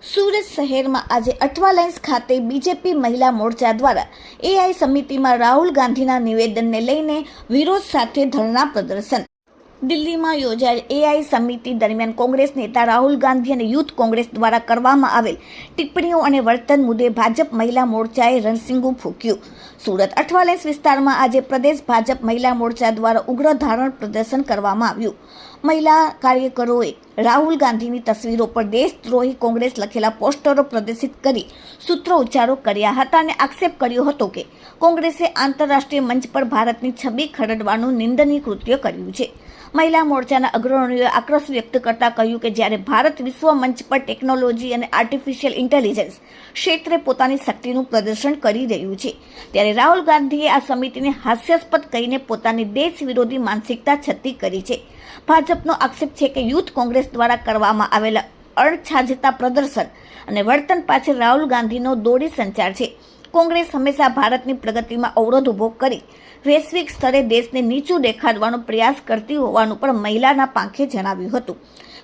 સુરત શહેરમાં આજે અઠવા લાઇન્સ ખાતે બીજેપી મહિલા મોરચા દ્વારા એઆઈ સમિતિમાં રાહુલ ગાંધીના નિવેદનને લઈને વિરોધ સાથે ધરણા પ્રદર્શન. દિલ્હીમાં યોજાયેલ એઆઈ સમિતિ દરમિયાન કોંગ્રેસ નેતા રાહુલ ગાંધી અને યુથ કોંગ્રેસ દ્વારા કરવામાં આવેલ ટિપ્પણીઓ અને વર્તન મુદ્દે ભાજપ મહિલા મોરચાએ રણસિંગુ ફૂંક્યું. સુરત અઠવા લાઇન્સ વિસ્તારમાં આજે પ્રદેશ ભાજપ મહિલા મોરચા દ્વારા ઉગ્ર ધારણ પ્રદર્શન કરવામાં આવ્યું. મહિલા કાર્યકરોએ રાહુલ ગાંધીની તસવીરો પર દેશદ્રોહી કોંગ્રેસ લખેલા પોસ્ટરો પ્રદર્શિત કરી સૂત્રોચ્ચારો કર્યા હતા અને આક્ષેપ કર્યો હતો કે કોંગ્રેસે આંતરરાષ્ટ્રીય મંચ પર ભારતની છબી ખરડવાનું નિંદનીય કૃત્ય કર્યું છે. મહિલા મોરચાના અગ્રણીઓએ આક્રોશ વ્યક્ત કરતા કહ્યું કે જ્યારે ભારત વિશ્વ મંચ પર ટેકનોલોજી અને આર્ટિફિશિયલ ઇન્ટેલિજન્સ ક્ષેત્રે પોતાની શક્તિનું પ્રદર્શન કરી રહ્યું છે, ત્યારે રાહુલ ગાંધીએ આ સમિતિને હાસ્યાસ્પદ કહીને પોતાની દેશ વિરોધી માનસિકતા છતી કરી છે. ભાજપનો આક્ષેપ છે કે યુથ કોંગ્રેસ દ્વારા કરવામાં આવેલા અણછાજતા પ્રદર્શન અને વર્તન પાછળ રાહુલ ગાંધીનો દોડી સંચાર છે. કોંગ્રેસ હંમેશા ભારતની પ્રગતિમાં અવરોધ ઊભો કરી વૈશ્વિક સ્તરે દેશને નીચું દેખાડવાનો પ્રયાસ કરતી હોવાનું પણ મહિલાના પાંખે જણાવ્યું હતું.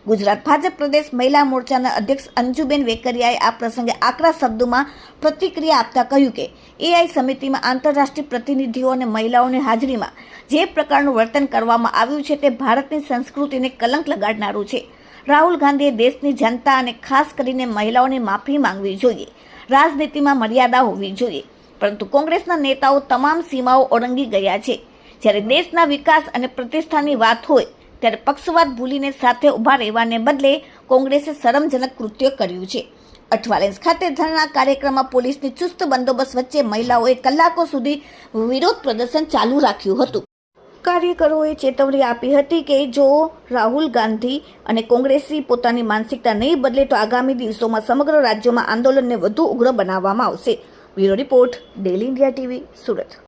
ગુજરાત ભાજપ પ્રદેશ મહિલા મોરચાના અધ્યક્ષ અંજુબેન વેકરિયાએ આ પ્રસંગે આકરા શબ્દોમાં પ્રતિક્રિયા આપતા કહ્યું કે એઆઈ સમિતિમાં આંતરરાષ્ટ્રીય પ્રતિનિધિઓ અને મહિલાઓની હાજરીમાં જે પ્રકારનું વર્તન કરવામાં આવ્યું છે તે ભારતની સંસ્કૃતિને કલંક લગાડનારું છે. રાહુલ ગાંધીએ દેશની જનતા અને ખાસ કરીને મહિલાઓની માફી માંગવી જોઈએ. રાજનીતિમાં મર્યાદા હોવી જોઈએ, પરંતુ કોંગ્રેસના નેતાઓ તમામ સીમાઓ ઓળંગી ગયા છે. જ્યારે દેશના વિકાસ અને પ્રતિષ્ઠાની વાત હોય ત્યારે પક્ષવાદ ભૂલીને સાથે ઊભા રહેવાને બદલે કોંગ્રેસે શરમજનક કૃત્ય કર્યું છે. અઠવા લાઇન્સ ખાતે ધરણા કાર્યક્રમમાં પોલીસની ચુસ્ત બંદોબસ્ત વચ્ચે મહિલાઓએ કલાકો સુધી વિરોધ પ્રદર્શન ચાલુ રાખ્યું હતું. કાર્યકરોએ ચેતવણી આપી હતી કે જો રાહુલ ગાંધી અને કોંગ્રેસી પોતાની માનસિકતા નહીં બદલે તો આગામી દિવસોમાં સમગ્ર રાજ્યોમાં આંદોલનને વધુ ઉગ્ર બનાવવામાં આવશે. Bureau report, daily India TV, Surat.